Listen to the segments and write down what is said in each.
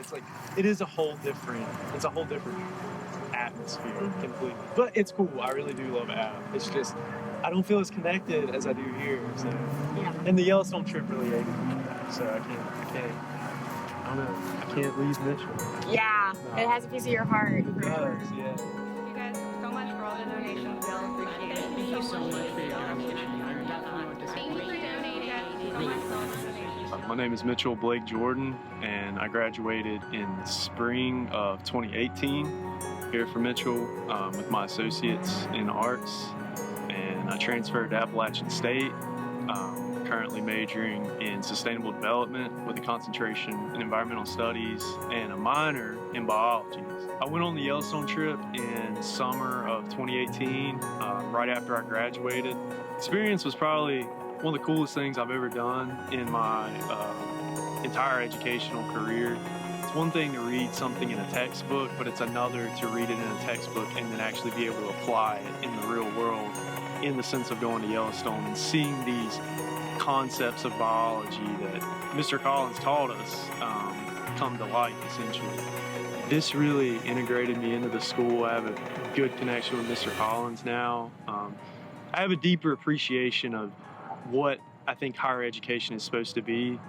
it's like, it's a whole different atmosphere completely. But it's cool. I really do love App. It's just, I don't feel as connected as I do here. So, Yeah. and the Yellowstone trip really aided me with that. So I don't know. I can't leave Mitchell. Yeah, No. it has a piece of your heart. It does, yeah. Thank you guys so much for all the donations. We all appreciate it. Thank you so much for your donation. You're definitely Thank you for donating. Thank you so much for all the donations. My name is Mitchell Blake Jordan, and I graduated in the spring of 2018 here from Mitchell with my associates in arts, and I transferred to Appalachian State, currently majoring in sustainable development with a concentration in environmental studies and a minor in biology. I went on the Yellowstone trip in summer of 2018, right after I graduated. Experience was probably one of the coolest things I've ever done in my entire educational career. It's one thing to read something in a textbook, but it's another to read it in a textbook and then actually be able to apply it in the real world, in the sense of going to Yellowstone and seeing these concepts of biology that Mr. Collins taught us come to light, essentially. This really integrated me into the school. I have a good connection with Mr. Collins now. I have a deeper appreciation of what I think higher education is supposed to be.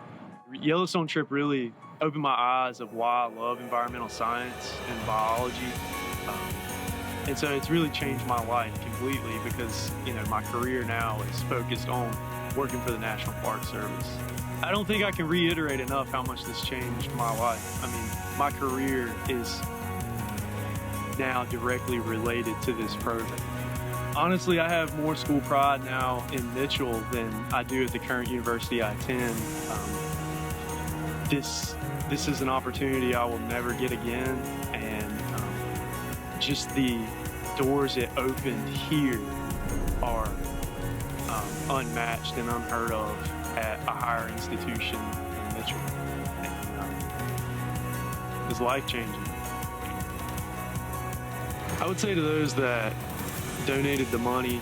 Yellowstone trip really opened my eyes of why I love environmental science and biology. And so it's really changed my life completely because, my career now is focused on working for the National Park Service. I don't think I can reiterate enough how much this changed my life. I mean, my career is now directly related to this program. Honestly, I have more school pride now in Mitchell than I do at the current university I attend. This is an opportunity I will never get again, and just the doors it opened here are unmatched and unheard of at a higher institution in Mitchell. And it's life-changing. I would say to those that donated the money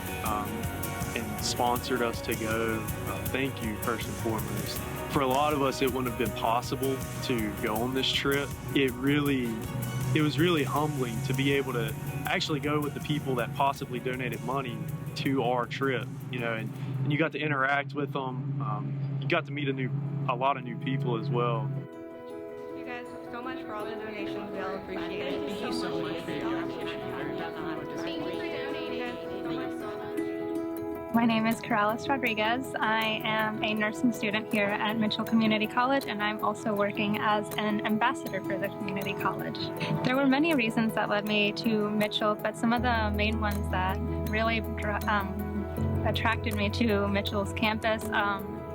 and sponsored us to go, thank you first and foremost. For a lot of us, it wouldn't have been possible to go on this trip. It was really humbling to be able to actually go with the people that possibly donated money to our trip, and you got to interact with them. You got to meet a lot of new people as well. Thank you guys so much for all the donations. We all appreciate it. Thank you so much for your donation. You're definitely Thank you for donating. My name is Corrales Rodriguez. I am a nursing student here at Mitchell Community College, and I'm also working as an ambassador for the community college. There were many reasons that led me to Mitchell, but some of the main ones that really attracted me to Mitchell's campus,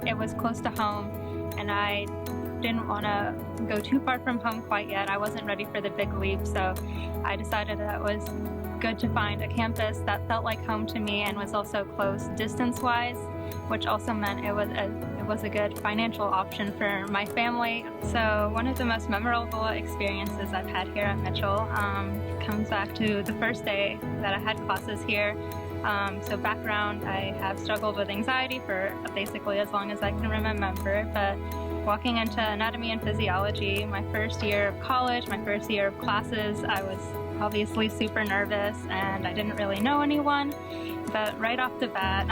it was close to home, and I didn't want to go too far from home quite yet. I wasn't ready for the big leap, so I decided that it was good to find a campus that felt like home to me and was also close distance-wise, which also meant it was a good financial option for my family. So one of the most memorable experiences I've had here at Mitchell comes back to the first day that I had classes here. So background, I have struggled with anxiety for basically as long as I can remember, but walking into anatomy and physiology, my first year of college, my first year of classes, I was obviously super nervous and I didn't really know anyone, but right off the bat,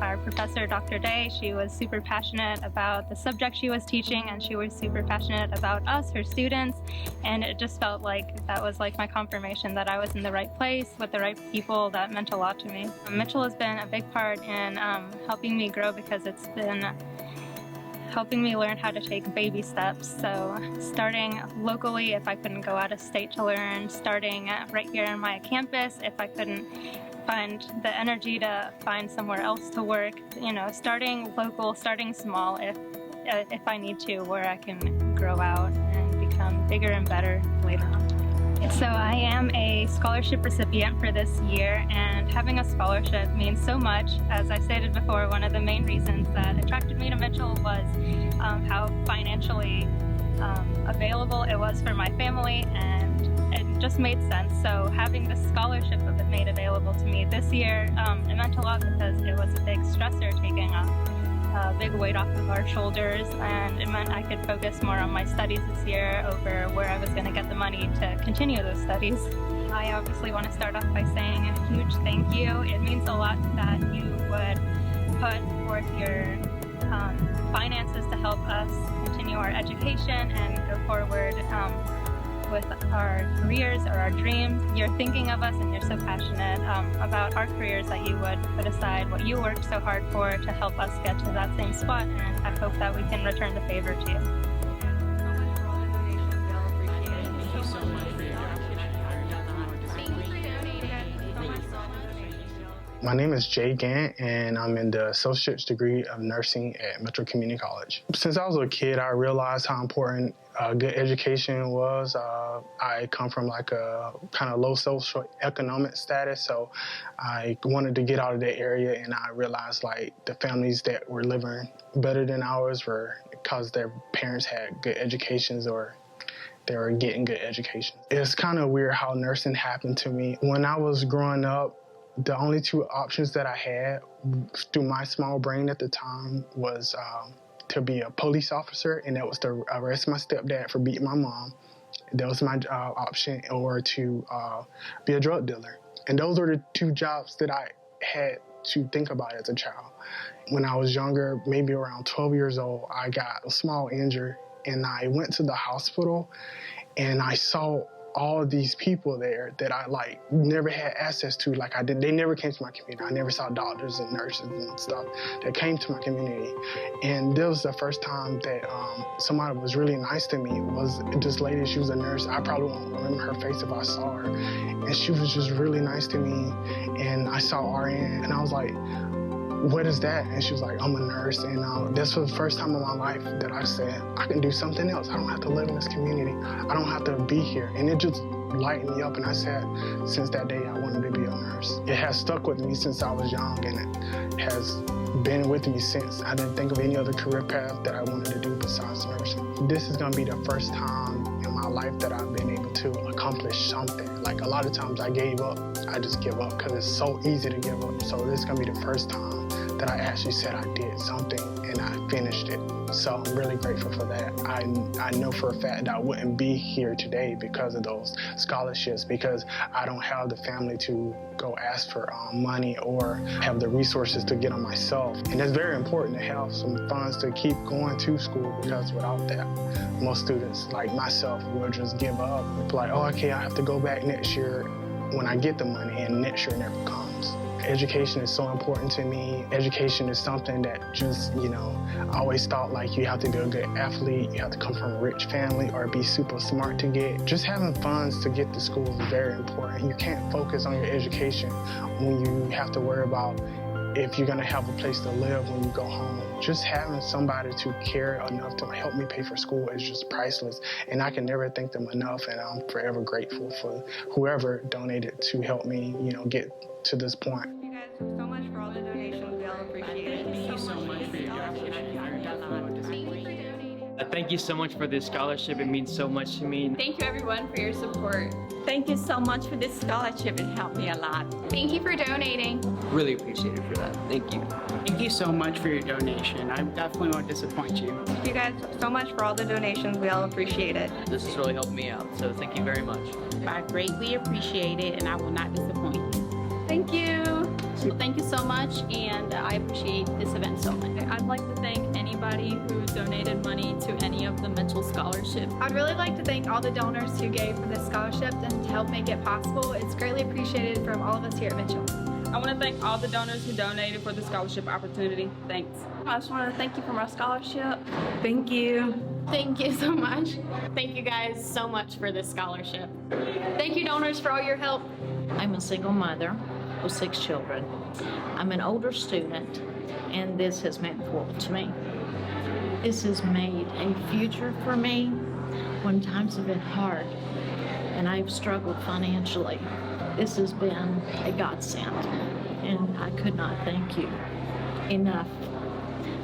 our professor, Dr. Day, she was super passionate about the subject she was teaching, and she was super passionate about us, her students, and it just felt like that was like my confirmation that I was in the right place with the right people. That meant a lot to me. Mitchell has been a big part in helping me grow because it's been helping me learn how to take baby steps. So starting locally if I couldn't go out of state to learn, starting right here on my campus if I couldn't find the energy to find somewhere else to work, starting local, starting small if I need to, where I can grow out and become bigger and better later on. So I am a scholarship recipient for this year, and having a scholarship means so much. As I stated before, one of the main reasons that attracted me to Mitchell was how financially available it was for my family, and it just made sense. So having the scholarship of it made available to me this year, it meant a lot because it was a big stressor taking a big weight off of our shoulders, and it meant I could focus more on my studies this year over where I was going to get the money to continue those studies. I obviously want to start off by saying a huge thank you. It means a lot that you would put forth your finances to help us continue our education and go forward with our careers or our dreams. You're thinking of us and you're so passionate about our careers that you would put aside what you worked so hard for to help us get to that same spot, and I hope that we can return the favor to you. Thank you so much for your My name is Jay Gant, and I'm in the Associate's degree of Nursing at Metro Community College. Since I was a kid, I realized how important good education was. I come from like a kind of low socioeconomic status, so I wanted to get out of that area, and I realized like the families that were living better than ours were because their parents had good educations or they were getting good education. It's kind of weird how nursing happened to me. When I was growing up, the only two options that I had through my small brain at the time was to be a police officer, and that was to arrest my stepdad for beating my mom. That was my option, or to be a drug dealer. And those were the two jobs that I had to think about as a child. When I was younger, maybe around 12 years old, I got a small injury, and I went to the hospital, and I saw all these people there that I like never had access to like I did. They never came to my community. I never saw doctors and nurses and stuff that came to my community. And this was the first time that somebody was really nice to me. It was this lady, she was a nurse. I probably won't remember her face if I saw her. And she was just really nice to me. And I saw RN and I was like, what is that? And she was like, I'm a nurse. And this was the first time in my life that I said, I can do something else. I don't have to live in this community. I don't have to be here. And it just lightened me up. And I said, since that day, I wanted to be a nurse. It has stuck with me since I was young, and it has been with me since. I didn't think of any other career path that I wanted to do besides nursing. This is going to be the first time in my life that I've been able to accomplish something. Like a lot of times I gave up. I just give up because it's so easy to give up. So this is going to be the first time that I actually said I did something and I finished it. So I'm really grateful for that. I know for a fact that I wouldn't be here today because of those scholarships, because I don't have the family to go ask for money or have the resources to get on myself. And it's very important to have some funds to keep going to school, because without that, most students like myself will just give up. It's like, oh, okay, I have to go back next year when I get the money, and next year never comes. Education is so important to me. Education is something that just, I always thought like you have to be a good athlete, you have to come from a rich family or be super smart to get. Just having funds to get to school is very important. You can't focus on your education when you have to worry about if you're gonna have a place to live when you go home. Just having somebody to care enough to help me pay for school is just priceless. And I can never thank them enough, and I'm forever grateful for whoever donated to help me, get to this point. Thank you guys so much for all the donations. We all appreciate it. Thank you so much for your appreciation. I really don't know what to say. Thank you so much for this scholarship. It means so much to me. Thank you everyone for your support. Thank you so much for this scholarship. It helped me a lot. Thank you for donating. Really appreciate it for that. Thank you. Thank you so much for your donation. I definitely won't disappoint you. Thank you guys so much for all the donations. We all appreciate it. This has really helped me out, so thank you very much. I greatly appreciate it, and I will not disappoint you. Thank you. Thank you so much, and I appreciate this event so much. I'd like to thank anybody who donated money to any of the Mitchell scholarships. I'd really like to thank all the donors who gave for this scholarship and to help make it possible. It's greatly appreciated from all of us here at Mitchell. I want to thank all the donors who donated for the scholarship opportunity. Thanks. I just want to thank you for my scholarship. Thank you. Thank you so much. Thank you guys so much for this scholarship. Thank you donors for all your help. I'm a single mother with 6 children. I'm an older student, and this has meant the world to me. This has made a future for me when times have been hard and I've struggled financially. This has been a godsend, and I could not thank you enough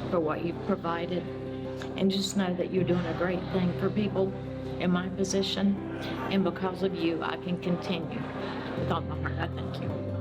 for what you've provided. And just know that you're doing a great thing for people in my position, and because of you, I can continue. With all my heart, I thank you.